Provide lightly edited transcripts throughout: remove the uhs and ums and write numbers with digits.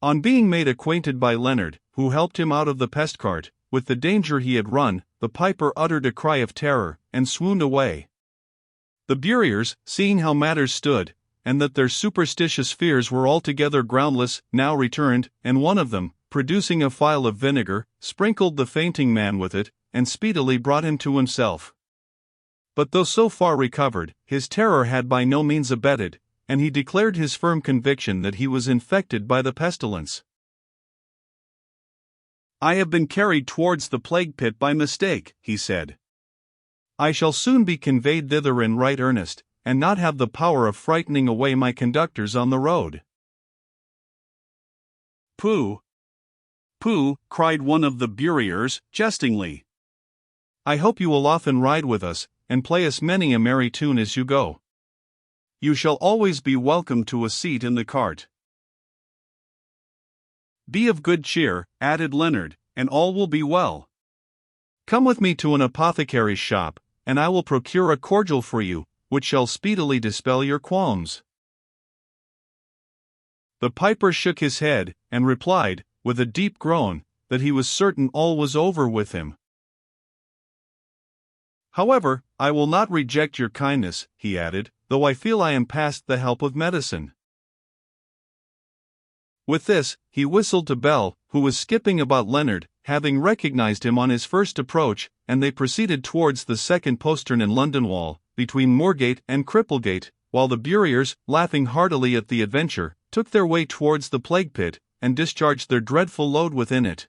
On being made acquainted by Leonard, who helped him out of the pest cart, with the danger he had run, the piper uttered a cry of terror, and swooned away. The buriers, seeing how matters stood, and that their superstitious fears were altogether groundless, now returned, and one of them, producing a phial of vinegar, sprinkled the fainting man with it, and speedily brought him to himself. But though so far recovered, his terror had by no means abated, and he declared his firm conviction that he was infected by the pestilence. "I have been carried towards the plague pit by mistake," he said. "I shall soon be conveyed thither in right earnest, and not have the power of frightening away my conductors on the road." "Pooh! Pooh!" cried one of the buriers, jestingly. "I hope you will often ride with us, and play us many a merry tune as you go. You shall always be welcome to a seat in the cart." "Be of good cheer," added Leonard, "and all will be well. Come with me to an apothecary's shop, and I will procure a cordial for you, which shall speedily dispel your qualms." The piper shook his head, and replied, with a deep groan, that he was certain all was over with him. "However, I will not reject your kindness," he added, "though I feel I am past the help of medicine." With this, he whistled to Bell, who was skipping about Leonard, having recognized him on his first approach, and they proceeded towards the second postern in London Wall, between Moorgate and Cripplegate, while the buriers, laughing heartily at the adventure, took their way towards the plague pit, and discharged their dreadful load within it.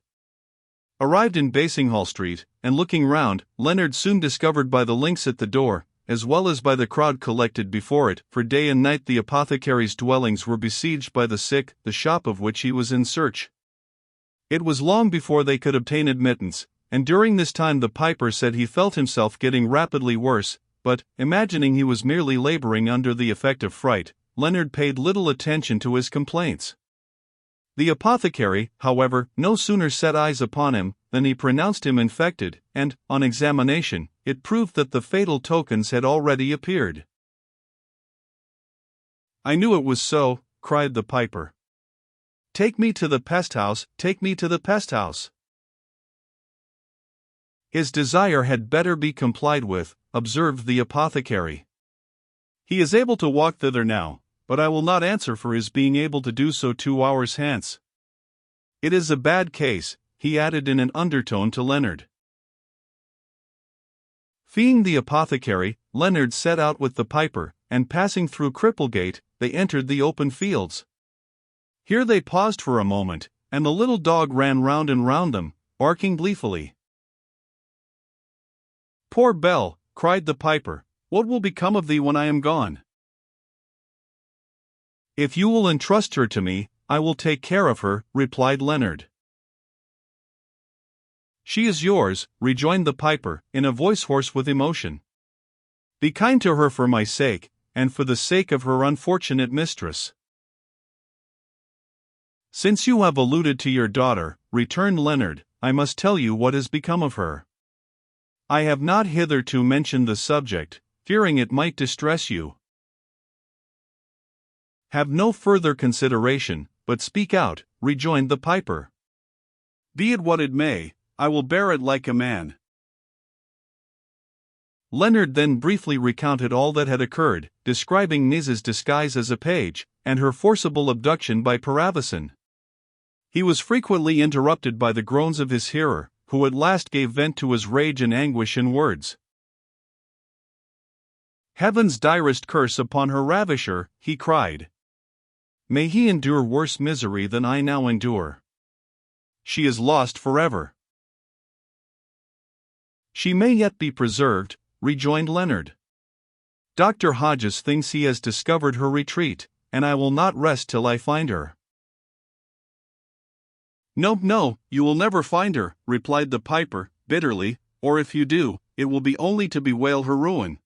Arrived in Basinghall Street, and looking round, Leonard soon discovered by the links at the door, as well as by the crowd collected before it, for day and night the apothecary's dwellings were besieged by the sick, the shop of which he was in search. It was long before they could obtain admittance, and during this time the piper said he felt himself getting rapidly worse, but, imagining he was merely laboring under the effect of fright, Leonard paid little attention to his complaints. The apothecary, however, no sooner set eyes upon him than he pronounced him infected, and, on examination, it proved that the fatal tokens had already appeared. "I knew it was so," cried the piper. "Take me to the pest house, take me to the pest house." "His desire had better be complied with," observed the apothecary. "He is able to walk thither now, but I will not answer for his being able to do so 2 hours hence. It is a bad case," he added in an undertone to Leonard. Feeing the apothecary, Leonard set out with the piper, and passing through Cripplegate, they entered the open fields. Here they paused for a moment, and the little dog ran round and round them, barking gleefully. "Poor Bell," cried the piper, "what will become of thee when I am gone?" "If you will entrust her to me, I will take care of her," replied Leonard. "She is yours," rejoined the piper, in a voice hoarse with emotion. "Be kind to her for my sake, and for the sake of her unfortunate mistress." "Since you have alluded to your daughter," returned Leonard, "I must tell you what has become of her. I have not hitherto mentioned the subject, fearing it might distress you." "Have no further consideration, but speak out," rejoined the piper. "Be it what it may, I will bear it like a man." Leonard then briefly recounted all that had occurred, describing Nisa's disguise as a page, and her forcible abduction by Paravicin. He was frequently interrupted by the groans of his hearer, who at last gave vent to his rage and anguish in words. "Heaven's direst curse upon her ravisher," he cried. "May he endure worse misery than I now endure. She is lost forever." "She may yet be preserved," rejoined Leonard. "Dr. Hodges thinks he has discovered her retreat, and I will not rest till I find her." No, you will never find her," replied the piper, bitterly, "or if you do, it will be only to bewail her ruin."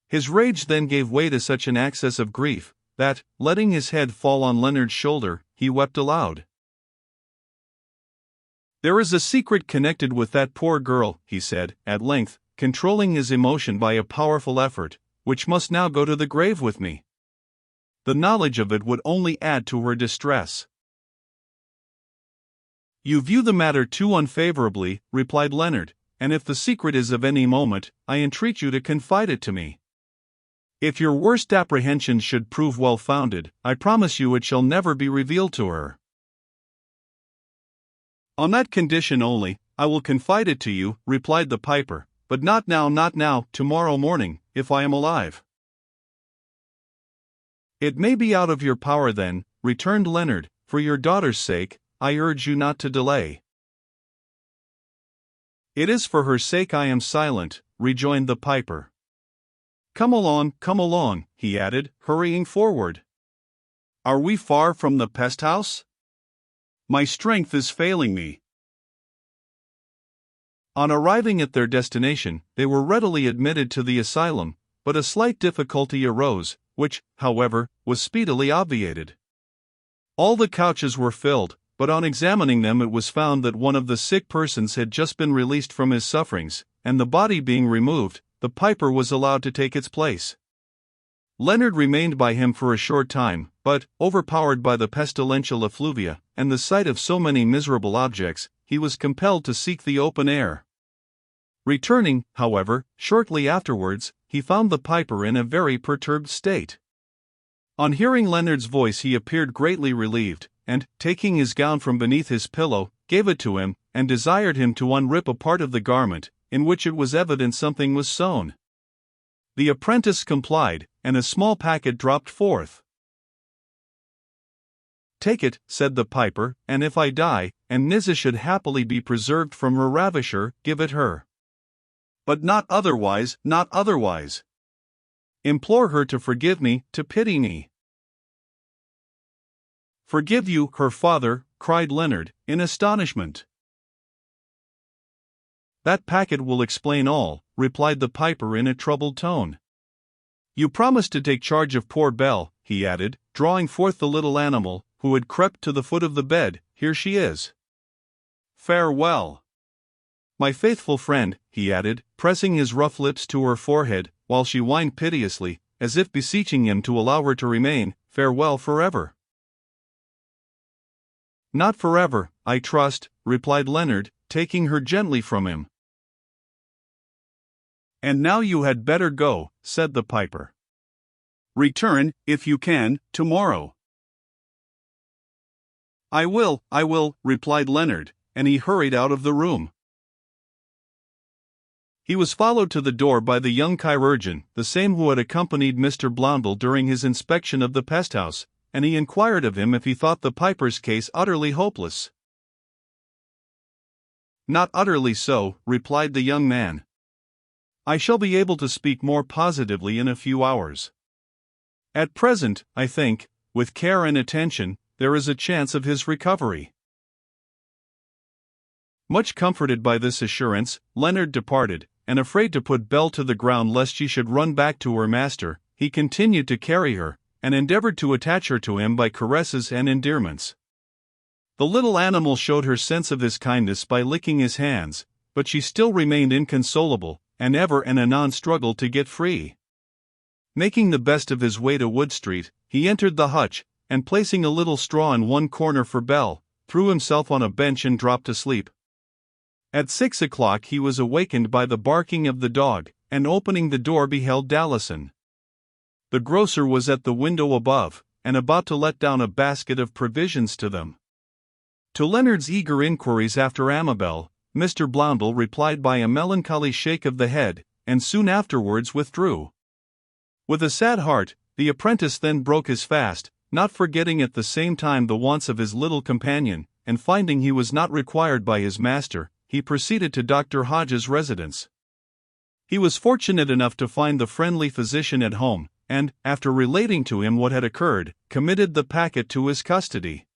His rage then gave way to such an access of grief, that, letting his head fall on Leonard's shoulder, he wept aloud. "There is a secret connected with that poor girl," he said, at length, controlling his emotion by a powerful effort, "which must now go to the grave with me. the knowledge of it would only add to her distress. "You view the matter too unfavorably," replied Leonard, "and if the secret is of any moment, I entreat you to confide it to me. If your worst apprehensions should prove well-founded, I promise you it shall never be revealed to her. On that condition only, I will confide it to you," replied the piper, "but not now, tomorrow morning, if I am alive." "It may be out of your power then," returned Leonard. "For your daughter's sake, I urge you not to delay." "It is for her sake I am silent," rejoined the piper. Come along," he added, hurrying forward. "Are we far from the pest house? My strength is failing me." On arriving at their destination, they were readily admitted to the asylum, but a slight difficulty arose, which, however, was speedily obviated. All the couches were filled, but on examining them it was found that one of the sick persons had just been released from his sufferings, and the body being removed, the piper was allowed to take its place. Leonard remained by him for a short time, but, overpowered by the pestilential effluvia, and the sight of so many miserable objects, he was compelled to seek the open air. Returning, however, shortly afterwards, he found the piper in a very perturbed state. On hearing Leonard's voice he appeared greatly relieved, and, taking his gown from beneath his pillow, gave it to him, and desired him to unrip a part of the garment, in which it was evident something was sewn. The apprentice complied, and a small packet dropped forth. "Take it," said the piper, "and if I die, and Nizza should happily be preserved from her ravisher, give it her. But not otherwise. Implore her to forgive me, to pity me." "Forgive you, her father?" cried Leonard, in astonishment. "That packet will explain all," replied the piper in a troubled tone. "You promised to take charge of poor Belle," he added, drawing forth the little animal, who had crept to the foot of the bed. "Here she is. Farewell. My faithful friend," he added, pressing his rough lips to her forehead, while she whined piteously, as if beseeching him to allow her to remain. "Farewell forever." "Not forever, I trust," replied Leonard, taking her gently from him. "And now you had better go," said the piper. "Return, if you can, tomorrow." I will," replied Leonard, and he hurried out of the room. He was followed to the door by the young chirurgeon, the same who had accompanied Mr. Blondel during his inspection of the pest house, and he inquired of him if he thought the piper's case utterly hopeless. "Not utterly so," replied the young man. "I shall be able to speak more positively in a few hours. At present, I think, with care and attention, there is a chance of his recovery." Much comforted by this assurance, Leonard departed, and afraid to put Belle to the ground lest she should run back to her master, he continued to carry her, and endeavored to attach her to him by caresses and endearments. The little animal showed her sense of his kindness by licking his hands, but she still remained inconsolable, and ever and anon struggled to get free. Making the best of his way to Wood Street, he entered the hutch, and placing a little straw in one corner for Belle, threw himself on a bench and dropped asleep. At 6 o'clock he was awakened by the barking of the dog, and opening the door beheld Dallison. The grocer was at the window above, and about to let down a basket of provisions to them. To Leonard's eager inquiries after Amabel, Mr. Blondel replied by a melancholy shake of the head, and soon afterwards withdrew. With a sad heart, the apprentice then broke his fast, not forgetting at the same time the wants of his little companion, and finding he was not required by his master, he proceeded to Dr. Hodges' residence. He was fortunate enough to find the friendly physician at home, and, after relating to him what had occurred, committed the packet to his custody.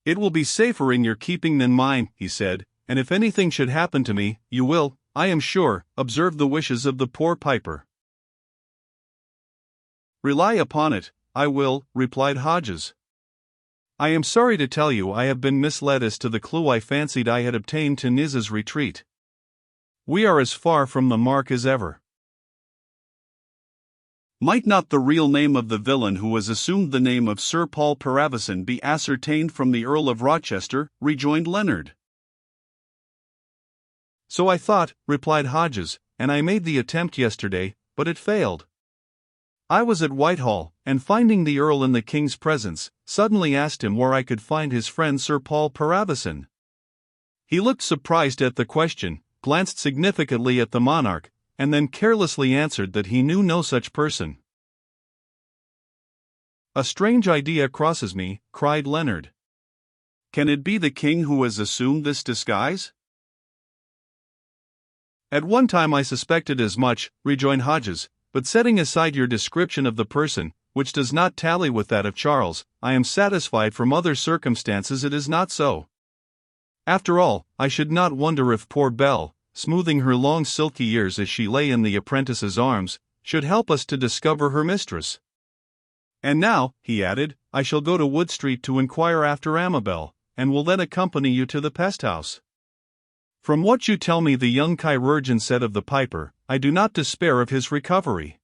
"It will be safer in your keeping than mine," he said, "and if anything should happen to me, you will, I am sure, observe the wishes of the poor piper." "Rely upon it, I will," replied Hodges. "I am sorry to tell you I have been misled as to the clue I fancied I had obtained to Nizza's retreat. We are as far from the mark as ever." Might not the real name of the villain who has assumed the name of Sir Paul Paravison be ascertained from the Earl of Rochester? Rejoined Leonard. So I thought, replied Hodges, and I made the attempt yesterday, but it failed. I was at Whitehall, and finding the Earl in the King's presence, suddenly asked him where I could find his friend Sir Paul Paravison. He looked surprised at the question, glanced significantly at the monarch, and then carelessly answered that he knew no such person. A strange idea crosses me, cried Leonard. Can it be the king who has assumed this disguise? At one time I suspected as much, rejoined Hodges, but setting aside your description of the person, which does not tally with that of Charles, I am satisfied from other circumstances it is not so. After all, I should not wonder if poor Belle, smoothing her long silky ears as she lay in the apprentice's arms, should help us to discover her mistress. And now, he added, I shall go to Wood Street to inquire after Amabel, and will then accompany you to the pest house. From what you tell me the young chirurgeon said of the piper, I do not despair of his recovery.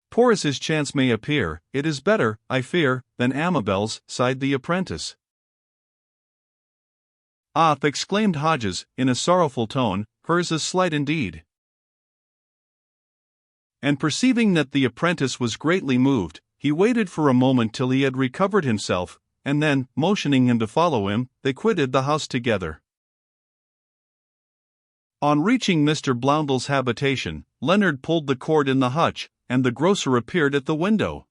Poor as his chance may appear, it is better, I fear, than Amabel's, sighed the apprentice. Ah, exclaimed Hodges, in a sorrowful tone, hers is slight indeed. And perceiving that the apprentice was greatly moved, he waited for a moment till he had recovered himself, and then, motioning him to follow him, they quitted the house together. On reaching Mr. Bloundell's habitation, Leonard pulled the cord in the hutch, and the grocer appeared at the window.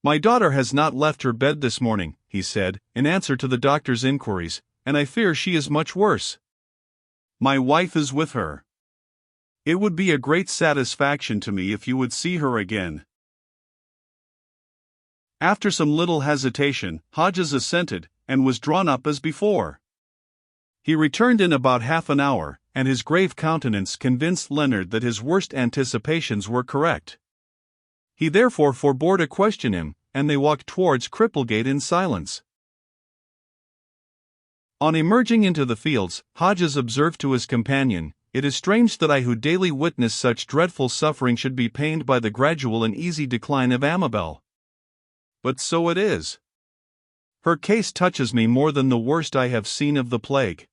My daughter has not left her bed this morning, he said, in answer to the doctor's inquiries, and I fear she is much worse. My wife is with her. It would be a great satisfaction to me if you would see her again. After some little hesitation, Hodges assented, and was drawn up as before. He returned in about half an hour, and his grave countenance convinced Leonard that his worst anticipations were correct. He therefore forbore to question him, and they walked towards Cripplegate in silence. On emerging into the fields, Hodges observed to his companion, It is strange that I who daily witness such dreadful suffering should be pained by the gradual and easy decline of Amabel. But so it is. Her case touches me more than the worst I have seen of the plague.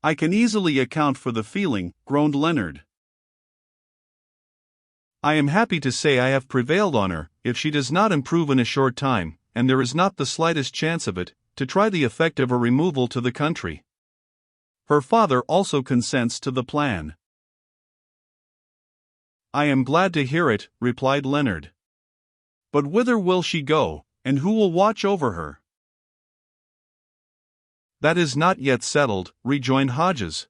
I can easily account for the feeling, groaned Leonard. I am happy to say I have prevailed on her, if she does not improve in a short time, and there is not the slightest chance of it, to try the effect of a removal to the country. Her father also consents to the plan. I am glad to hear it, replied Leonard. But whither will she go, and who will watch over her? That is not yet settled, rejoined Hodges.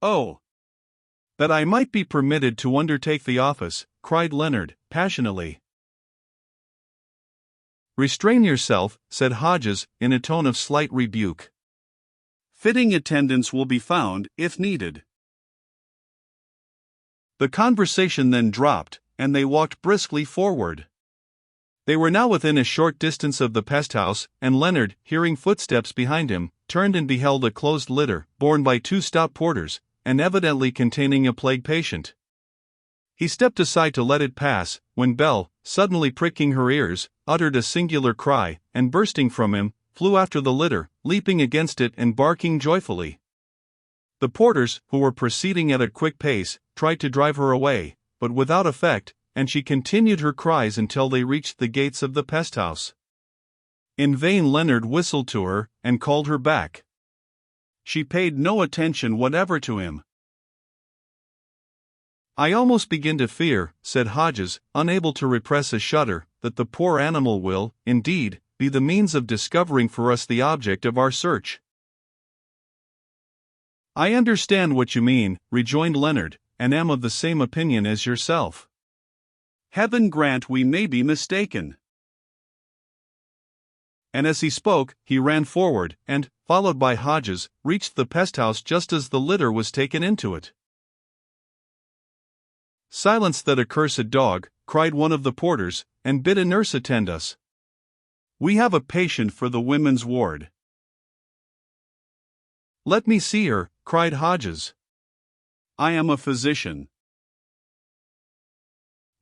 Oh! That I might be permitted to undertake the office, cried Leonard, passionately. Restrain yourself, said Hodges, in a tone of slight rebuke. Fitting attendants will be found, if needed. The conversation then dropped, and they walked briskly forward. They were now within a short distance of the pest house, and Leonard, hearing footsteps behind him, turned and beheld a closed litter, borne by two stout porters, and evidently containing a plague patient. He stepped aside to let it pass, when Belle, suddenly pricking her ears, uttered a singular cry, and bursting from him, flew after the litter, leaping against it and barking joyfully. The porters, who were proceeding at a quick pace, tried to drive her away, but without effect, and she continued her cries until they reached the gates of the pest house. In vain Leonard whistled to her, and called her back. She paid no attention whatever to him. I almost begin to fear, said Hodges, unable to repress a shudder, that the poor animal will, indeed, be the means of discovering for us the object of our search. I understand what you mean, rejoined Leonard, and am of the same opinion as yourself. Heaven grant we may be mistaken. And as he spoke, he ran forward, and, followed by Hodges, reached the pest house just as the litter was taken into it. Silence that accursed dog, cried one of the porters, and bid a nurse attend us. We have a patient for the women's ward. "Let me see her," cried Hodges. "I am a physician."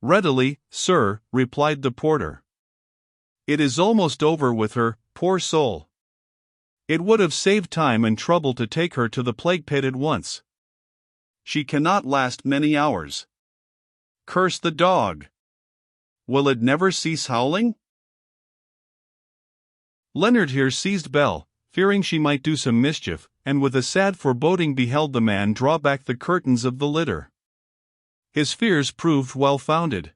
"Readily, sir," replied the porter. "It is almost over with her, poor soul. It would have saved time and trouble to take her to the plague pit at once. She cannot last many hours. Curse the dog! Will it never cease howling?" Leonard here seized Belle, fearing she might do some mischief, and with a sad foreboding beheld the man draw back the curtains of the litter. His fears proved well-founded.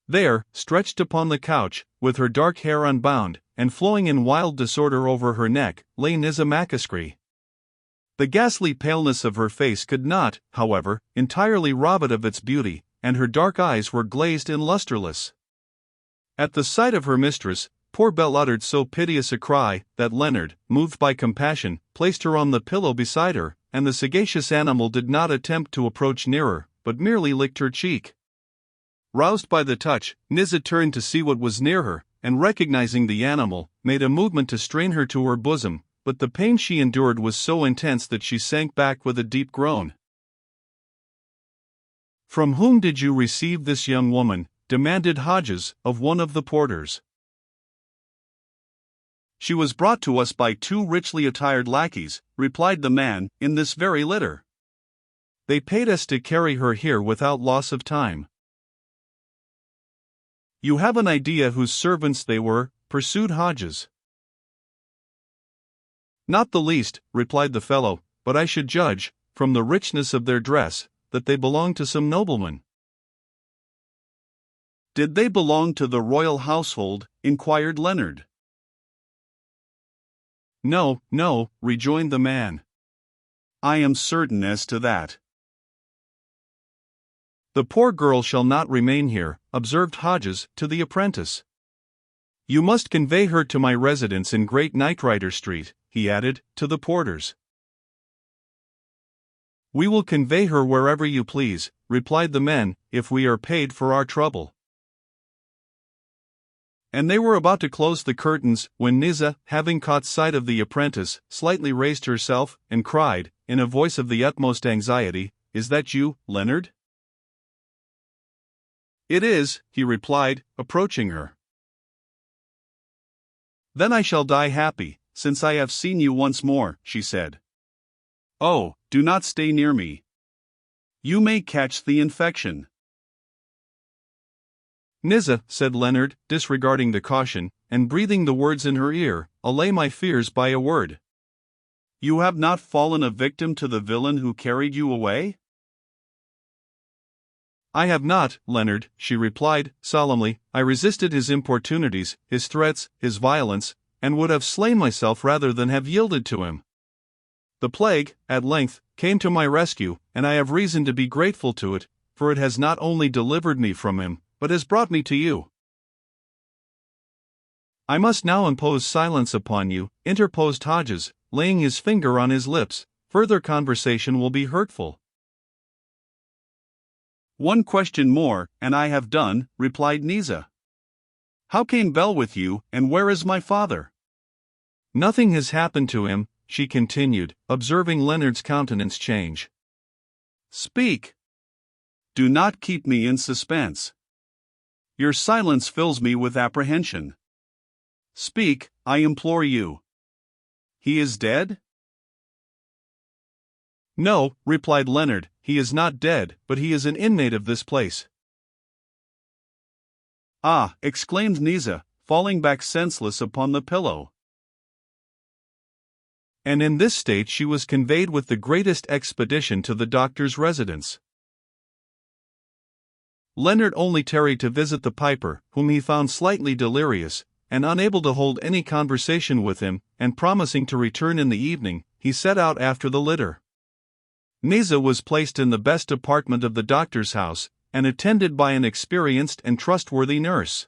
There, stretched upon the couch, with her dark hair unbound, and flowing in wild disorder over her neck, lay Nizza McIskry. The ghastly paleness of her face could not, however, entirely rob it of its beauty, and her dark eyes were glazed and lustreless. At the sight of her mistress, poor Belle uttered so piteous a cry, that Leonard, moved by compassion, placed her on the pillow beside her, and the sagacious animal did not attempt to approach nearer, but merely licked her cheek. Roused by the touch, Nizza turned to see what was near her, and recognizing the animal, made a movement to strain her to her bosom, but the pain she endured was so intense that she sank back with a deep groan. "From whom did you receive this young woman?" demanded Hodges, of one of the porters. "She was brought to us by 2 richly attired lackeys," replied the man, "in this very litter. They paid us to carry her here without loss of time." "You have an idea whose servants they were?" pursued Hodges. "Not the least," replied the fellow, "but I should judge, from the richness of their dress, that they belong to some nobleman." "Did they belong to the royal household?" inquired Leonard. "No, no," rejoined the man. "I am certain as to that." "The poor girl shall not remain here," observed Hodges to the apprentice. "You must convey her to my residence in Great Knightrider Street," he added, to the porters. "We will convey her wherever you please," replied the men, "if we are paid for our trouble." And they were about to close the curtains, when Nizza, having caught sight of the apprentice, slightly raised herself, and cried, in a voice of the utmost anxiety, "Is that you, Leonard?" "It is," he replied, approaching her. "Then I shall die happy, since I have seen you once more," she said. "Oh, do not stay near me. You may catch the infection." "Nizza," said Leonard, disregarding the caution, and breathing the words in her ear, "allay my fears by a word. You have not fallen a victim to the villain who carried you away?" "I have not, Leonard," she replied, solemnly. "I resisted his importunities, his threats, his violence, and would have slain myself rather than have yielded to him. The plague, at length, came to my rescue, and I have reason to be grateful to it, for it has not only delivered me from him, but has brought me to you." "I must now impose silence upon you," interposed Hodges, laying his finger on his lips. "Further conversation will be hurtful." "One question more, and I have done," replied Nizza. "How came Belle with you, and where is my father?" "Nothing has happened to him," she continued, observing Leonard's countenance change. "Speak! Do not keep me in suspense. Your silence fills me with apprehension. Speak, I implore you. He is dead?" "No," replied Leonard, "he is not dead, but he is an inmate of this place." "Ah!" exclaimed Nizza, falling back senseless upon the pillow. And in this state she was conveyed with the greatest expedition to the doctor's residence. Leonard only tarried to visit the piper, whom he found slightly delirious, and unable to hold any conversation with him, and promising to return in the evening, he set out after the litter. Nizza was placed in the best apartment of the doctor's house, and attended by an experienced and trustworthy nurse.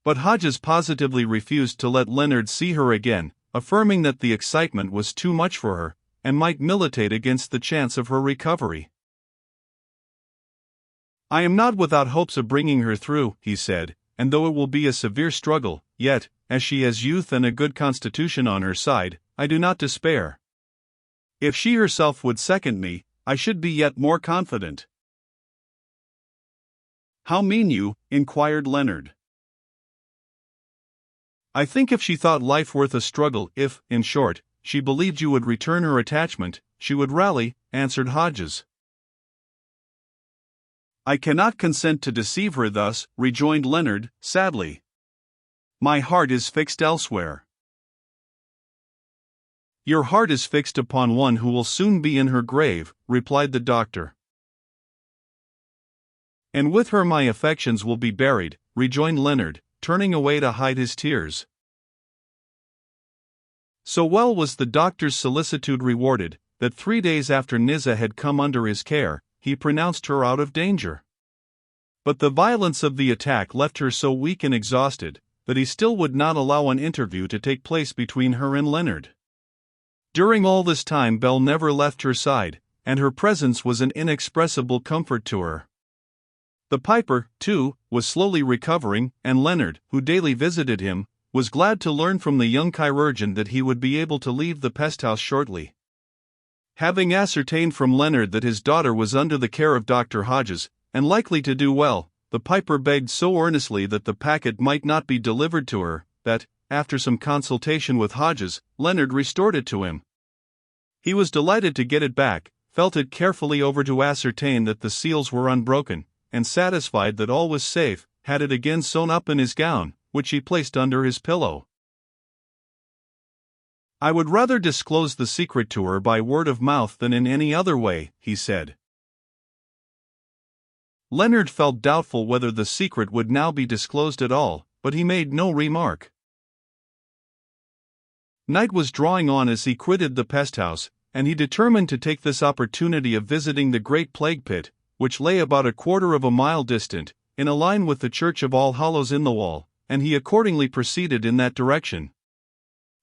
But Hodges positively refused to let Leonard see her again, affirming that the excitement was too much for her, and might militate against the chance of her recovery. "I am not without hopes of bringing her through," he said, "and though it will be a severe struggle, yet, as she has youth and a good constitution on her side, I do not despair. If she herself would second me, I should be yet more confident." "How mean you?" inquired Leonard. "I think if she thought life worth a struggle, if, in short, she believed you would return her attachment, she would rally," answered Hodges. "I cannot consent to deceive her thus," rejoined Leonard, sadly. "My heart is fixed elsewhere." "Your heart is fixed upon one who will soon be in her grave," replied the doctor. "And with her my affections will be buried," rejoined Leonard, turning away to hide his tears. So well was the doctor's solicitude rewarded, that 3 days after Nizza had come under his care, he pronounced her out of danger. But the violence of the attack left her so weak and exhausted, that he still would not allow an interview to take place between her and Leonard. During all this time Belle never left her side, and her presence was an inexpressible comfort to her. The piper, too, was slowly recovering, and Leonard, who daily visited him, was glad to learn from the young chirurgeon that he would be able to leave the pesthouse shortly. Having ascertained from Leonard that his daughter was under the care of Dr. Hodges, and likely to do well, the piper begged so earnestly that the packet might not be delivered to her, that, after some consultation with Hodges, Leonard restored it to him. He was delighted to get it back, felt it carefully over to ascertain that the seals were unbroken, and satisfied that all was safe, had it again sewn up in his gown, which he placed under his pillow. "I would rather disclose the secret to her by word of mouth than in any other way," he said. Leonard felt doubtful whether the secret would now be disclosed at all, but he made no remark. Night was drawing on as he quitted the pesthouse, and he determined to take this opportunity of visiting the great plague pit, which lay about 1/4 of a mile distant, in a line with the Church of All Hallows in the wall, and he accordingly proceeded in that direction.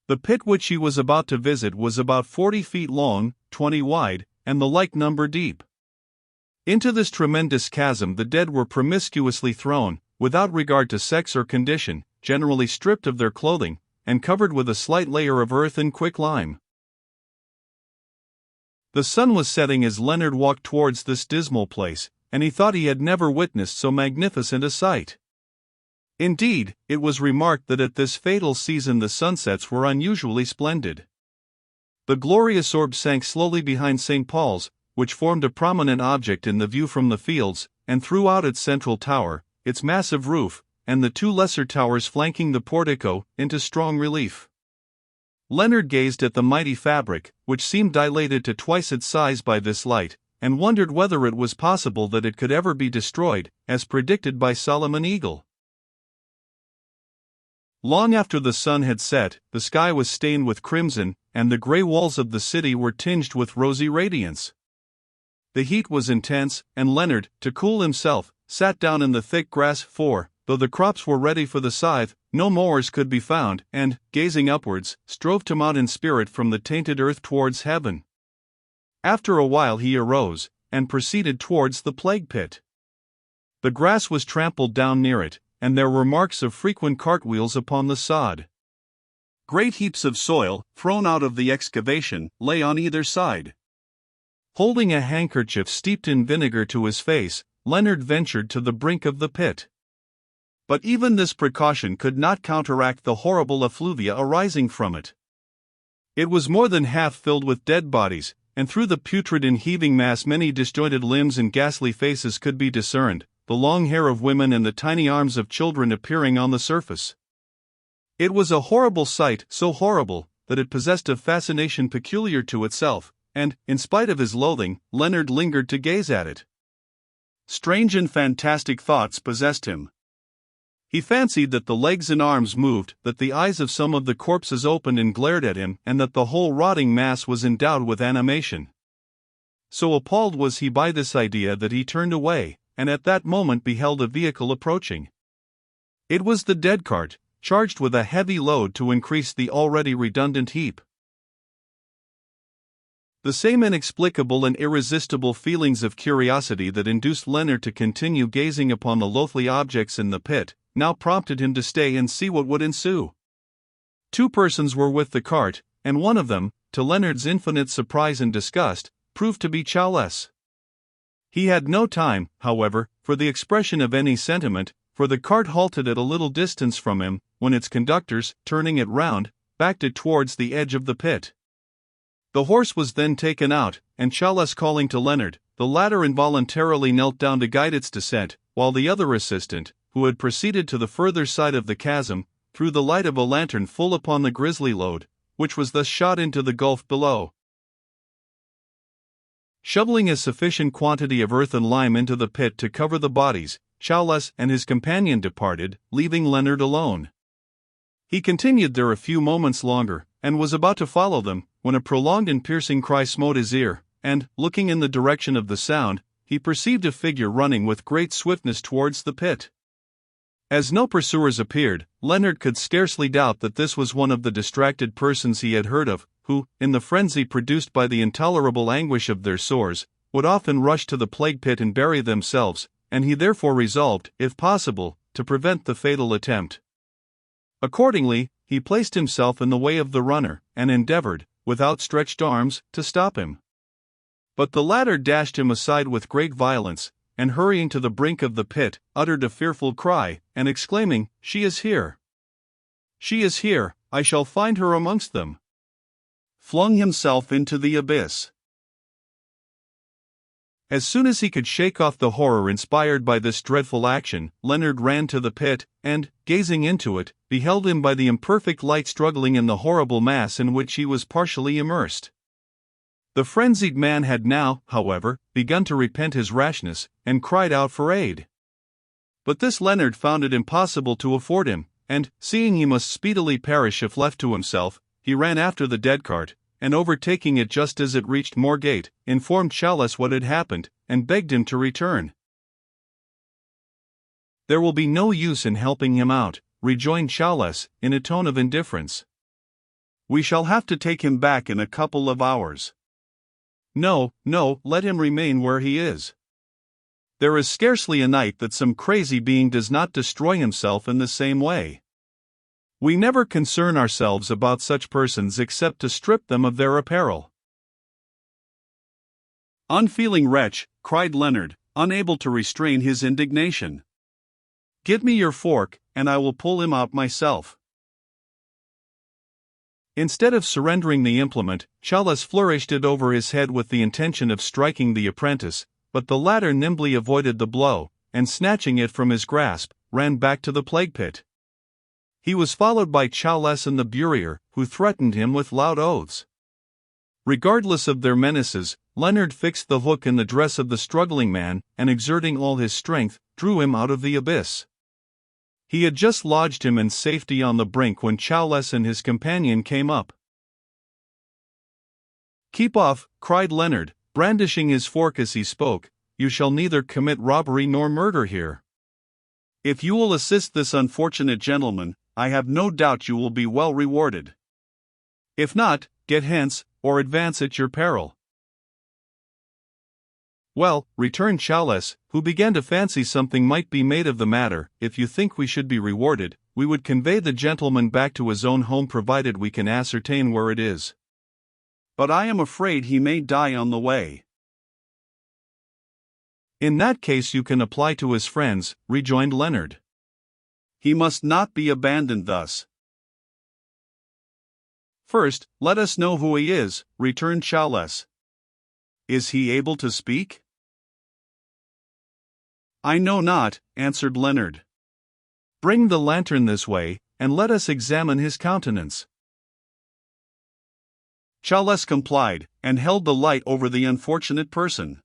The pit which he was about to visit was about 40 feet long, 20 wide, and the like number deep. Into this tremendous chasm the dead were promiscuously thrown, without regard to sex or condition, generally stripped of their clothing, and covered with a slight layer of earth and quicklime. The sun was setting as Leonard walked towards this dismal place, and he thought he had never witnessed so magnificent a sight. Indeed, it was remarked that at this fatal season the sunsets were unusually splendid. The glorious orb sank slowly behind St. Paul's, which formed a prominent object in the view from the fields, and threw out its central tower, its massive roof, and the 2 lesser towers flanking the portico, into strong relief. Leonard gazed at the mighty fabric, which seemed dilated to twice its size by this light, and wondered whether it was possible that it could ever be destroyed, as predicted by Solomon Eagle. Long after the sun had set, the sky was stained with crimson, and the grey walls of the city were tinged with rosy radiance. The heat was intense, and Leonard, to cool himself, sat down in the thick grass, for, though the crops were ready for the scythe, no mowers could be found, and, gazing upwards, strove to mount in spirit from the tainted earth towards heaven. After a while he arose, and proceeded towards the plague pit. The grass was trampled down near it, and there were marks of frequent cartwheels upon the sod. Great heaps of soil, thrown out of the excavation, lay on either side. Holding a handkerchief steeped in vinegar to his face, Leonard ventured to the brink of the pit. But even this precaution could not counteract the horrible effluvia arising from it. It was more than half filled with dead bodies, and through the putrid and heaving mass many disjointed limbs and ghastly faces could be discerned, the long hair of women and the tiny arms of children appearing on the surface. It was a horrible sight, so horrible, that it possessed a fascination peculiar to itself, and, in spite of his loathing, Leonard lingered to gaze at it. Strange and fantastic thoughts possessed him. He fancied that the legs and arms moved, that the eyes of some of the corpses opened and glared at him, and that the whole rotting mass was endowed with animation. So appalled was he by this idea that he turned away, and at that moment beheld a vehicle approaching. It was the dead cart, charged with a heavy load to increase the already redundant heap. The same inexplicable and irresistible feelings of curiosity that induced Leonard to continue gazing upon the loathly objects in the pit, now prompted him to stay and see what would ensue. 2 persons were with the cart, and one of them, to Leonard's infinite surprise and disgust, proved to be Chowless. He had no time, however, for the expression of any sentiment, for the cart halted at a little distance from him, when its conductors, turning it round, backed it towards the edge of the pit. The horse was then taken out, and Chowless calling to Leonard, the latter involuntarily knelt down to guide its descent, while the other assistant, who had proceeded to the further side of the chasm, threw the light of a lantern full upon the grisly load, which was thus shot into the gulf below. Shoveling a sufficient quantity of earth and lime into the pit to cover the bodies, Chowless and his companion departed, leaving Leonard alone. He continued there a few moments longer, and was about to follow them, when a prolonged and piercing cry smote his ear, and, looking in the direction of the sound, he perceived a figure running with great swiftness towards the pit. As no pursuers appeared, Leonard could scarcely doubt that this was one of the distracted persons he had heard of, who, in the frenzy produced by the intolerable anguish of their sores, would often rush to the plague pit and bury themselves, and he therefore resolved, if possible, to prevent the fatal attempt. Accordingly, he placed himself in the way of the runner, and endeavored, with outstretched arms, to stop him. But the latter dashed him aside with great violence, and hurrying to the brink of the pit, uttered a fearful cry, and exclaiming, "She is here! She is here, I shall find her amongst them!" flung himself into the abyss. As soon as he could shake off the horror inspired by this dreadful action, Leonard ran to the pit, and, gazing into it, beheld him by the imperfect light struggling in the horrible mass in which he was partially immersed. The frenzied man had now, however, begun to repent his rashness, and cried out for aid. But this Leonard found it impossible to afford him, and, seeing he must speedily perish if left to himself, he ran after the dead cart, and overtaking it just as it reached Moorgate, informed Chowless what had happened, and begged him to return. "There will be no use in helping him out," rejoined Chowless, in a tone of indifference. "We shall have to take him back in a couple of hours." No, let him remain where he is. There is scarcely a night that some crazy being does not destroy himself in the same way. We never concern ourselves about such persons except to strip them of their apparel." "Unfeeling wretch," cried Leonard, unable to restrain his indignation. "Give me your fork, and I will pull him out myself." Instead of surrendering the implement, Chowless flourished it over his head with the intention of striking the apprentice, but the latter nimbly avoided the blow, and snatching it from his grasp, ran back to the plague pit. He was followed by Chowless and the Burier, who threatened him with loud oaths. Regardless of their menaces, Leonard fixed the hook in the dress of the struggling man, and exerting all his strength, drew him out of the abyss. He had just lodged him in safety on the brink when Chowless and his companion came up. "Keep off," cried Leonard, brandishing his fork as he spoke, "you shall neither commit robbery nor murder here. If you will assist this unfortunate gentleman, I have no doubt you will be well rewarded. If not, get hence, or advance at your peril." "Well," returned Chowless, who began to fancy something might be made of the matter, "if you think we should be rewarded, we would convey the gentleman back to his own home provided we can ascertain where it is. But I am afraid he may die on the way." "In that case you can apply to his friends," rejoined Leonard. "He must not be abandoned thus." "First, let us know who he is," returned Chowless. "Is he able to speak?" "I know not," answered Leonard. "Bring the lantern this way, and let us examine his countenance." Chowless complied, and held the light over the unfortunate person.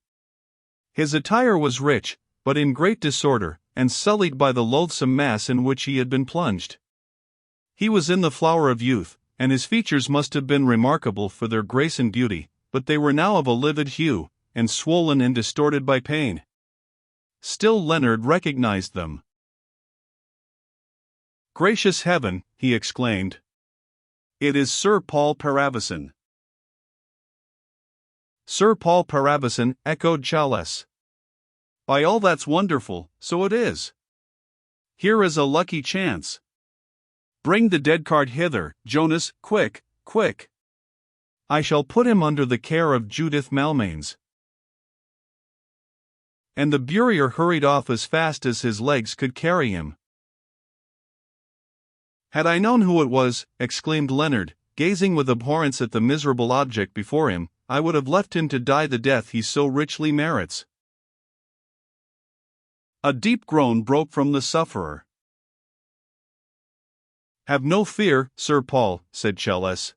His attire was rich, but in great disorder, and sullied by the loathsome mass in which he had been plunged. He was in the flower of youth, and his features must have been remarkable for their grace and beauty, but they were now of a livid hue, and swollen and distorted by pain. Still Leonard recognized them. "Gracious heaven!" he exclaimed. "It is Sir Paul Paravison." "Sir Paul Paravison," echoed Chowless. "By all that's wonderful, so it is. Here is a lucky chance. Bring the dead cart hither, Jonas, quick, quick." I shall put him under the care of Judith Malmains. And the burier hurried off as fast as his legs could carry him. Had I known who it was, exclaimed Leonard, gazing with abhorrence at the miserable object before him, I would have left him to die the death he so richly merits. A deep groan broke from the sufferer. Have no fear, Sir Paul, said Chelles.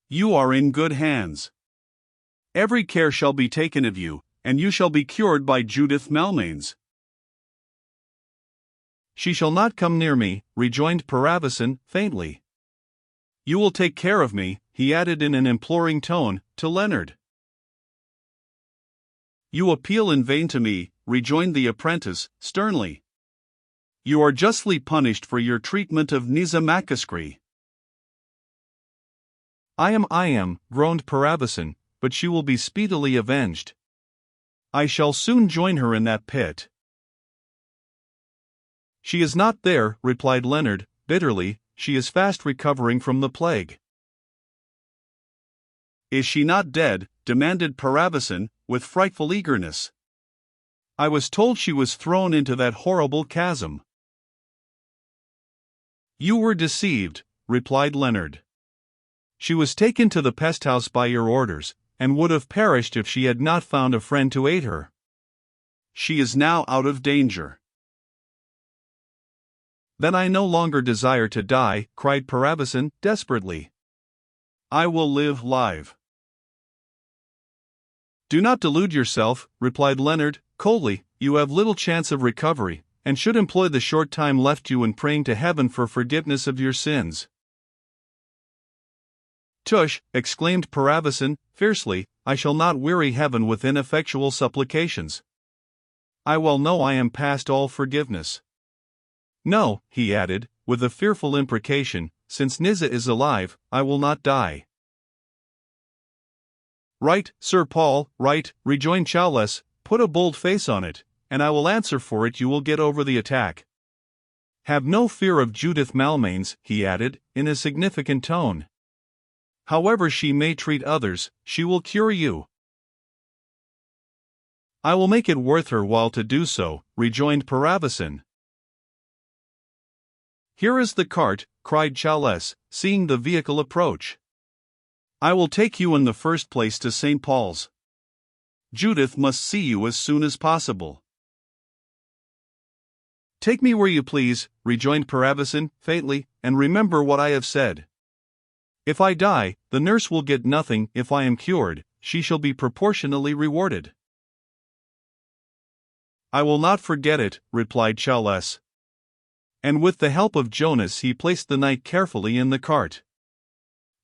You are in good hands. Every care shall be taken of you, and you shall be cured by Judith Malmains. She shall not come near me, rejoined Paravicin, faintly. You will take care of me, he added in an imploring tone, to Leonard. You appeal in vain to me, rejoined the apprentice, sternly. You are justly punished for your treatment of Nisa Macascree. I am, groaned Paravicin, but she will be speedily avenged. I shall soon join her in that pit. She is not there, replied Leonard, bitterly, she is fast recovering from the plague. Is she not dead? Demanded Paravicin, with frightful eagerness. I was told she was thrown into that horrible chasm. You were deceived, replied Leonard. She was taken to the pest house by your orders, and would have perished if she had not found a friend to aid her. She is now out of danger. Then I no longer desire to die, cried Paravicin, desperately. I will live. Do not delude yourself, replied Leonard, coldly, you have little chance of recovery, and should employ the short time left you in praying to heaven for forgiveness of your sins. Tush, exclaimed Paravicin, fiercely, I shall not weary heaven with ineffectual supplications. I well know I am past all forgiveness. No, he added, with a fearful imprecation, since Nisa is alive, I will not die. Right, Sir Paul, right, rejoined Chales, put a bold face on it, and I will answer for it you will get over the attack. Have no fear of Judith Malmains, he added, in a significant tone. However she may treat others, she will cure you. I will make it worth her while to do so, rejoined Paravicin. Here is the cart, cried Chales, seeing the vehicle approach. I will take you in the first place to St. Paul's. Judith must see you as soon as possible. Take me where you please, rejoined Paravicin, faintly, and remember what I have said. If I die, the nurse will get nothing. If I am cured, she shall be proportionally rewarded. I will not forget it, replied Chales. And with the help of Jonas he placed the knight carefully in the cart.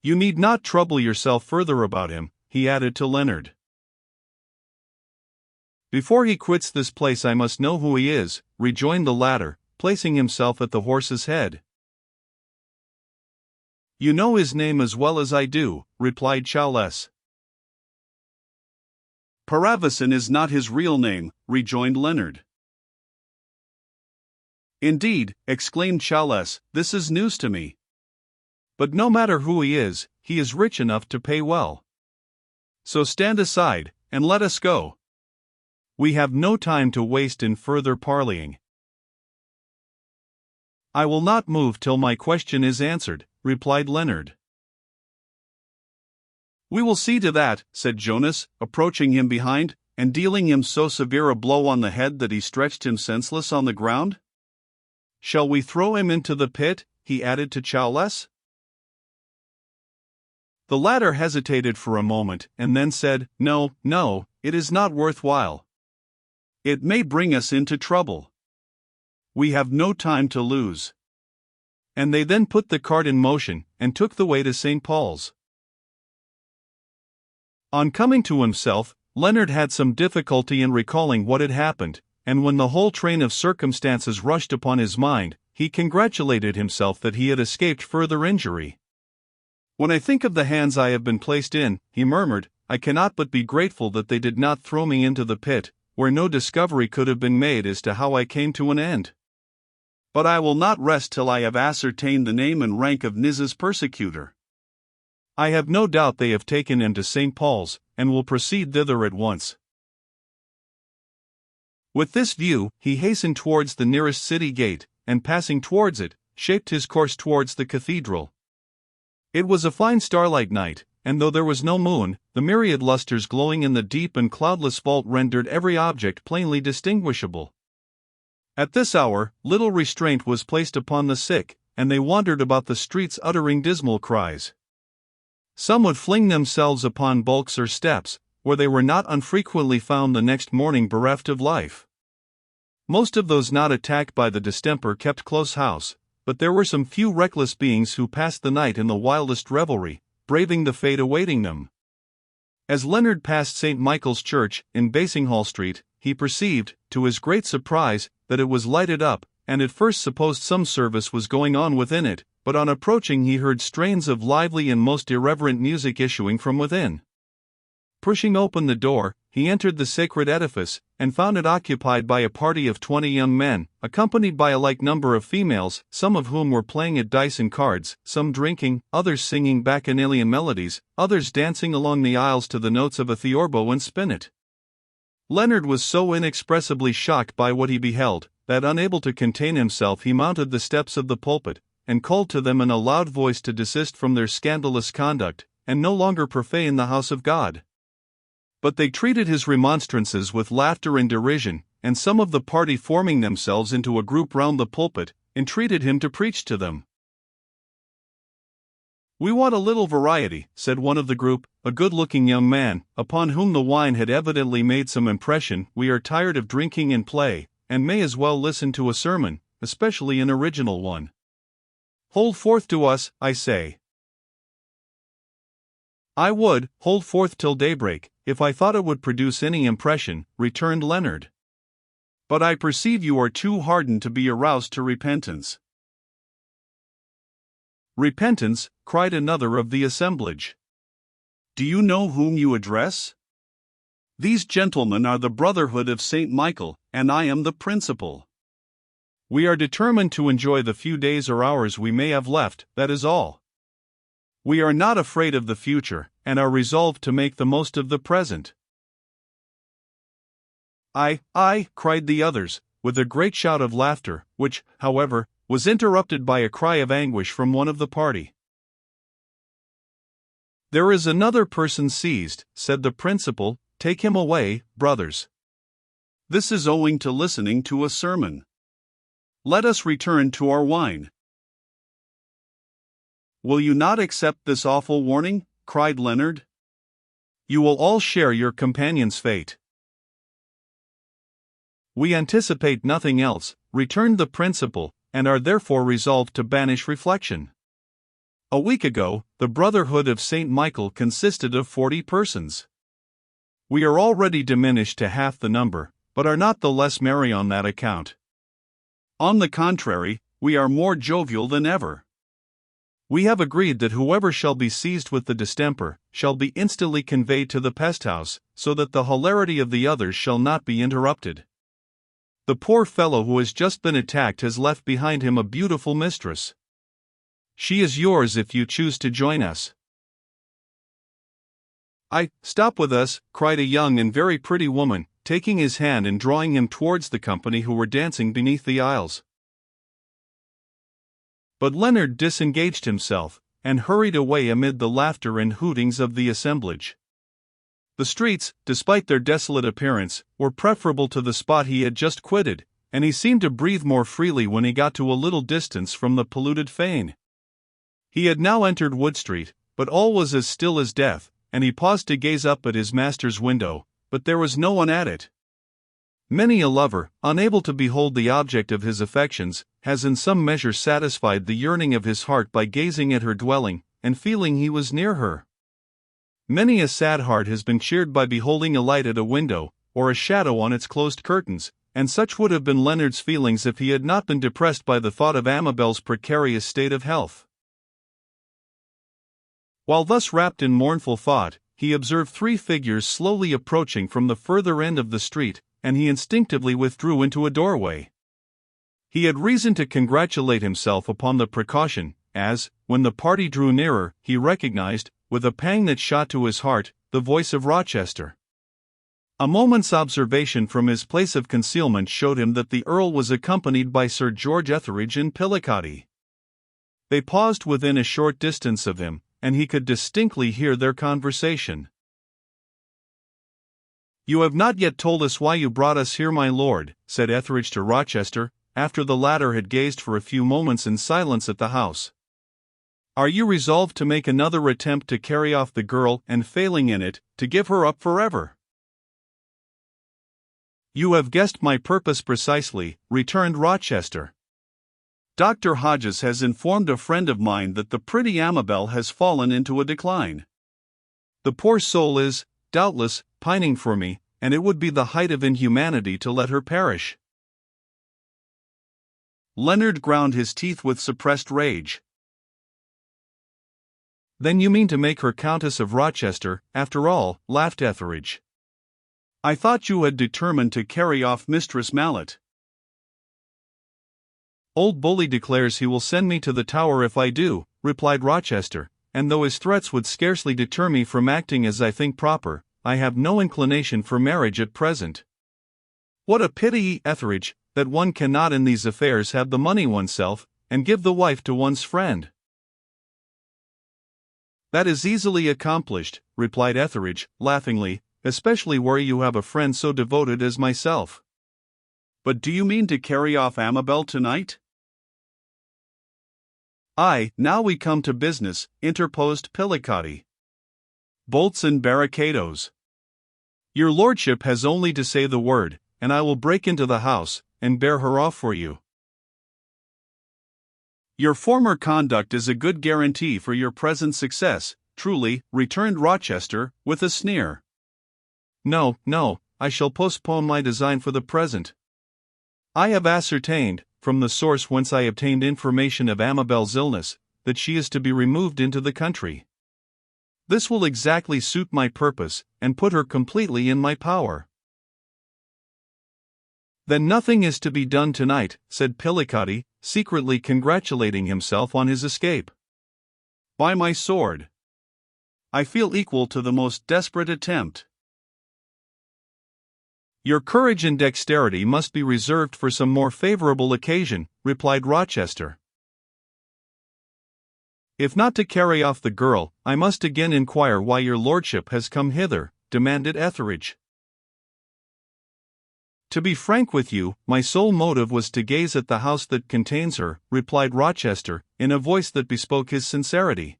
You need not trouble yourself further about him, he added to Leonard. Before he quits this place I must know who he is, rejoined the latter, placing himself at the horse's head. You know his name as well as I do, replied Chales. Paravicin is not his real name, rejoined Leonard. Indeed, exclaimed Chales, this is news to me. But no matter who he is rich enough to pay well. So stand aside, and let us go. We have no time to waste in further parleying. I will not move till my question is answered, replied Leonard. We will see to that, said Jonas, approaching him behind, and dealing him so severe a blow on the head that he stretched him senseless on the ground. Shall we throw him into the pit? He added to Chales. The latter hesitated for a moment, and then said, No, it is not worthwhile. It may bring us into trouble. We have no time to lose. And they then put the cart in motion, and took the way to St. Paul's. On coming to himself, Leonard had some difficulty in recalling what had happened, and when the whole train of circumstances rushed upon his mind, he congratulated himself that he had escaped further injury. When I think of the hands I have been placed in, he murmured, I cannot but be grateful that they did not throw me into the pit, where no discovery could have been made as to how I came to an end. But I will not rest till I have ascertained the name and rank of Nisa's persecutor. I have no doubt they have taken him to St. Paul's, and will proceed thither at once." With this view, he hastened towards the nearest city gate, and passing towards it, shaped his course towards the cathedral. It was a fine starlight night, and though there was no moon, the myriad lustres glowing in the deep and cloudless vault rendered every object plainly distinguishable. At this hour, little restraint was placed upon the sick, and they wandered about the streets uttering dismal cries. Some would fling themselves upon bulks or steps, where they were not unfrequently found the next morning bereft of life. Most of those not attacked by the distemper kept close house, but there were some few reckless beings who passed the night in the wildest revelry, braving the fate awaiting them. As Leonard passed St. Michael's Church, in Basinghall Street, he perceived, to his great surprise, that it was lighted up, and at first supposed some service was going on within it, but on approaching he heard strains of lively and most irreverent music issuing from within. Pushing open the door, he entered the sacred edifice, and found it occupied by a party of 20 young men, accompanied by a like number of females, some of whom were playing at dice and cards, some drinking, others singing bacchanalian melodies, others dancing along the aisles to the notes of a theorbo and spinet. Leonard was so inexpressibly shocked by what he beheld, that unable to contain himself he mounted the steps of the pulpit, and called to them in a loud voice to desist from their scandalous conduct, and no longer profane the house of God. But they treated his remonstrances with laughter and derision, and some of the party forming themselves into a group round the pulpit, entreated him to preach to them. "We want a little variety," said one of the group, a good-looking young man, upon whom the wine had evidently made some impression. "We are tired of drinking and play, and may as well listen to a sermon, especially an original one. Hold forth to us, I say." "I would hold forth till daybreak, if I thought it would produce any impression," returned Leonard. "But I perceive you are too hardened to be aroused to repentance." "Repentance," cried another of the assemblage. "Do you know whom you address? These gentlemen are the Brotherhood of St. Michael, and I am the principal. We are determined to enjoy the few days or hours we may have left, that is all. We are not afraid of the future, and are resolved to make the most of the present." "I," cried the others, with a great shout of laughter, which, however, was interrupted by a cry of anguish from one of the party. "There is another person seized," said the principal. "Take him away, brothers. This is owing to listening to a sermon. Let us return to our wine." "Will you not accept this awful warning?" cried Leonard. "You will all share your companion's fate." "We anticipate nothing else," returned the principal, "and are therefore resolved to banish reflection. A week ago, the Brotherhood of St. Michael consisted of 40 persons. We are already diminished to half the number, but are not the less merry on that account. On the contrary, we are more jovial than ever. We have agreed that whoever shall be seized with the distemper shall be instantly conveyed to the pest house, so that the hilarity of the others shall not be interrupted. The poor fellow who has just been attacked has left behind him a beautiful mistress. She is yours if you choose to join us." "Stop with us," cried a young and very pretty woman, taking his hand and drawing him towards the company who were dancing beneath the aisles. But Leonard disengaged himself, and hurried away amid the laughter and hootings of the assemblage. The streets, despite their desolate appearance, were preferable to the spot he had just quitted, and he seemed to breathe more freely when he got to a little distance from the polluted fane. He had now entered Wood Street, but all was as still as death, and he paused to gaze up at his master's window, but there was no one at it. Many a lover, unable to behold the object of his affections, has in some measure satisfied the yearning of his heart by gazing at her dwelling, and feeling he was near her. Many a sad heart has been cheered by beholding a light at a window, or a shadow on its closed curtains, and such would have been Leonard's feelings if he had not been depressed by the thought of Amabel's precarious state of health. While thus wrapped in mournful thought, he observed 3 figures slowly approaching from the further end of the street, and he instinctively withdrew into a doorway. He had reason to congratulate himself upon the precaution, as, when the party drew nearer, he recognized, with a pang that shot to his heart, the voice of Rochester. A moment's observation from his place of concealment showed him that the Earl was accompanied by Sir George Etheridge and Pillicoddy. They paused within a short distance of him, and he could distinctly hear their conversation. "You have not yet told us why you brought us here, my lord," said Etheridge to Rochester, after the latter had gazed for a few moments in silence at the house. "Are you resolved to make another attempt to carry off the girl, and failing in it, to give her up forever?" "You have guessed my purpose precisely," returned Rochester. "Dr. Hodges has informed a friend of mine that the pretty Amabel has fallen into a decline. The poor soul is, doubtless, pining for me, and it would be the height of inhumanity to let her perish." Leonard ground his teeth with suppressed rage. "Then you mean to make her Countess of Rochester, after all," laughed Etheridge. "I thought you had determined to carry off Mistress Mallet." "Old Bully declares he will send me to the Tower if I do," replied Rochester, "and though his threats would scarcely deter me from acting as I think proper, I have no inclination for marriage at present." "What a pity, Etheridge, that one cannot in these affairs have the money oneself, and give the wife to one's friend." "That is easily accomplished," replied Etheridge, laughingly, "especially where you have a friend so devoted as myself." "But do you mean to carry off Amabel tonight?" "Aye, now we come to business," interposed Pillicoddy. "Bolts and barricadoes. Your lordship has only to say the word, and I will break into the house, and bear her off for you." "Your former conduct is a good guarantee for your present success, truly," returned Rochester, with a sneer. No, I shall postpone my design for the present. I have ascertained, from the source whence I obtained information of Amabel's illness, that she is to be removed into the country. This will exactly suit my purpose, and put her completely in my power." "Then nothing is to be done tonight," said Pillicoddy, secretly congratulating himself on his escape. "By my sword, I feel equal to the most desperate attempt." "Your courage and dexterity must be reserved for some more favorable occasion," replied Rochester. "If not to carry off the girl, I must again inquire why your lordship has come hither," demanded Etheridge. "To be frank with you, my sole motive was to gaze at the house that contains her," replied Rochester, in a voice that bespoke his sincerity.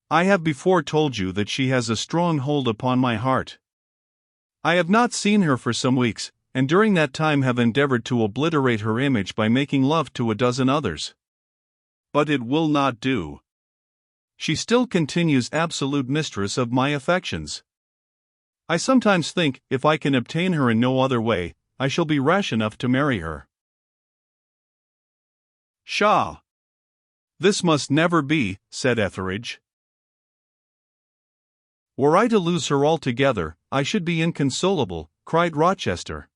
"I have before told you that she has a strong hold upon my heart. I have not seen her for some weeks, and during that time have endeavored to obliterate her image by making love to a dozen others. But it will not do. She still continues absolute mistress of my affections. I sometimes think, if I can obtain her in no other way, I shall be rash enough to marry her." "Pshaw! This must never be," said Etheridge. "Were I to lose her altogether, I should be inconsolable," cried Rochester.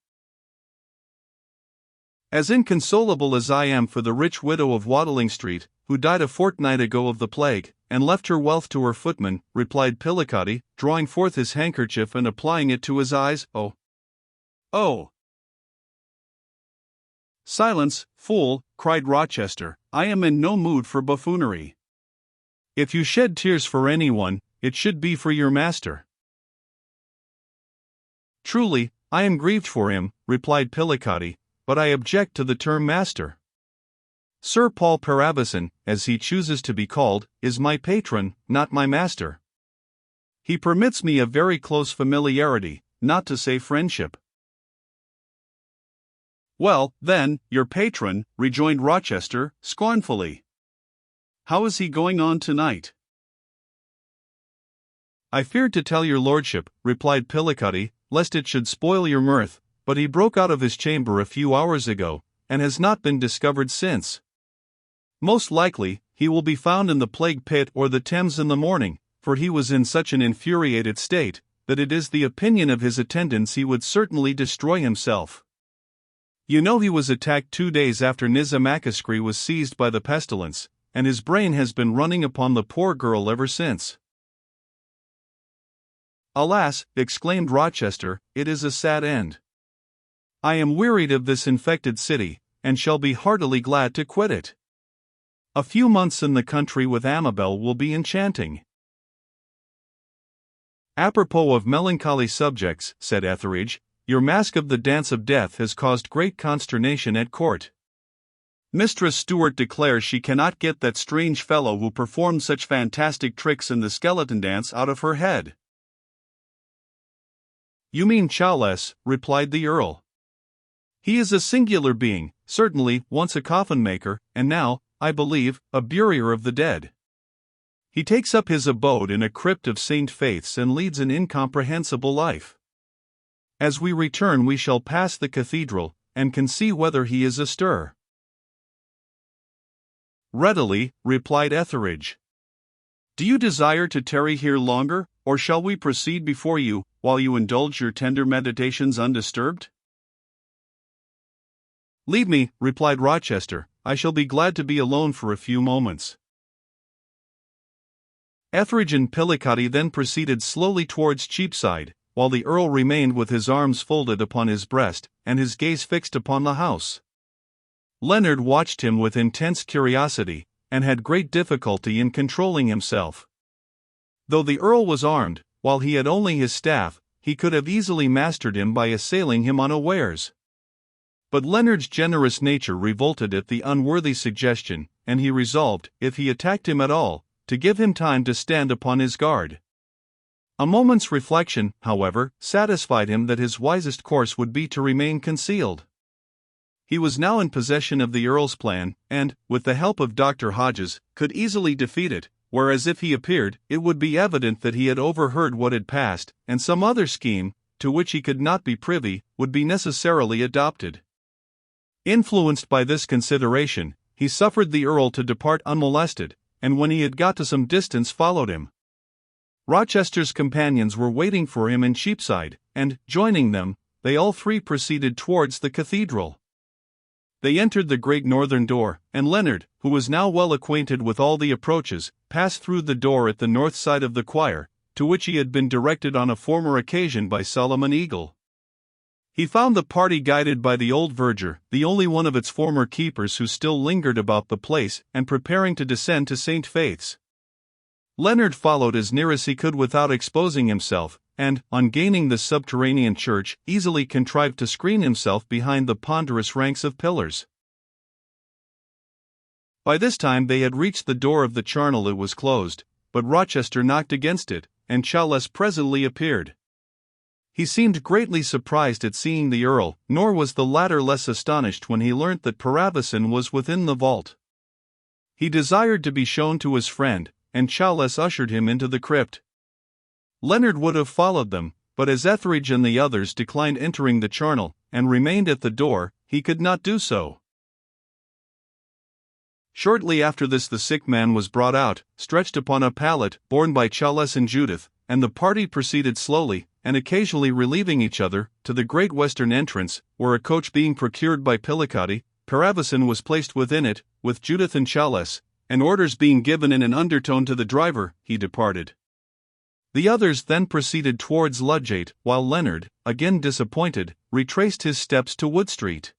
"As inconsolable as I am for the rich widow of Watling Street, who died a fortnight ago of the plague, and left her wealth to her footman," replied Pillicoddy, drawing forth his handkerchief and applying it to his eyes. Oh! "Silence, fool," cried Rochester, "I am in no mood for buffoonery. If you shed tears for anyone, it should be for your master." "Truly, I am grieved for him," replied Pillicoddy, "but I object to the term master. Sir Paul Paravison, as he chooses to be called, is my patron, not my master. He permits me a very close familiarity, not to say friendship." "Well, then, your patron," rejoined Rochester, scornfully. "How is he going on tonight?" "I feared to tell your lordship," replied Pillicoddy, "lest it should spoil your mirth, but he broke out of his chamber a few hours ago, and has not been discovered since. Most likely, he will be found in the plague pit or the Thames in the morning, for he was in such an infuriated state, that it is the opinion of his attendants he would certainly destroy himself. You know he was attacked 2 days after Nizamakaskri was seized by the pestilence, and his brain has been running upon the poor girl ever since. "Alas," exclaimed Rochester, "it is a sad end. I am wearied of this infected city, and shall be heartily glad to quit it. A few months in the country with Amabel will be enchanting." "Apropos of melancholy subjects," said Etheridge, "your masque of the Dance of Death has caused great consternation at court. Mistress Stuart declares she cannot get that strange fellow who performed such fantastic tricks in the skeleton dance out of her head." "You mean Chowles," replied the Earl. "He is a singular being, certainly, once a coffin-maker, and now, I believe, a burier of the dead. He takes up his abode in a crypt of St. Faith's and leads an incomprehensible life. As we return we shall pass the cathedral, and can see whether he is astir." "Readily," replied Etheridge. "Do you desire to tarry here longer, or shall we proceed before you, while you indulge your tender meditations undisturbed?" "Leave me," replied Rochester. "I shall be glad to be alone for a few moments." Etheridge and Pillicoddy then proceeded slowly towards Cheapside, while the Earl remained with his arms folded upon his breast, and his gaze fixed upon the house. Leonard watched him with intense curiosity, and had great difficulty in controlling himself. Though the Earl was armed, while he had only his staff, he could have easily mastered him by assailing him unawares. But Leonard's generous nature revolted at the unworthy suggestion, and he resolved, if he attacked him at all, to give him time to stand upon his guard. A moment's reflection, however, satisfied him that his wisest course would be to remain concealed. He was now in possession of the Earl's plan, and, with the help of Dr. Hodges, could easily defeat it, whereas if he appeared, it would be evident that he had overheard what had passed, and some other scheme, to which he could not be privy, would be necessarily adopted. Influenced by this consideration, he suffered the Earl to depart unmolested, and when he had got to some distance followed him. Rochester's companions were waiting for him in Cheapside, and, joining them, they all three proceeded towards the cathedral. They entered the great northern door, and Leonard, who was now well acquainted with all the approaches, passed through the door at the north side of the choir, to which he had been directed on a former occasion by Solomon Eagle. He found the party guided by the old verger, the only one of its former keepers who still lingered about the place, and preparing to descend to St. Faith's. Leonard followed as near as he could without exposing himself, and, on gaining the subterranean church, easily contrived to screen himself behind the ponderous ranks of pillars. By this time they had reached the door of the charnel. It was closed, but Rochester knocked against it, and Chowles presently appeared. He seemed greatly surprised at seeing the Earl, nor was the latter less astonished when he learnt that Paravicin was within the vault. He desired to be shown to his friend, and Chowles ushered him into the crypt. Leonard would have followed them, but as Etheridge and the others declined entering the charnel, and remained at the door, he could not do so. Shortly after this the sick man was brought out, stretched upon a pallet, borne by Chowles and Judith, and the party proceeded slowly, and occasionally relieving each other, to the great western entrance, where a coach being procured by Pillicoddy, Paravicin was placed within it, with Judith and Chowles, and orders being given in an undertone to the driver, he departed. The others then proceeded towards Ludgate, while Leonard, again disappointed, retraced his steps to Wood Street.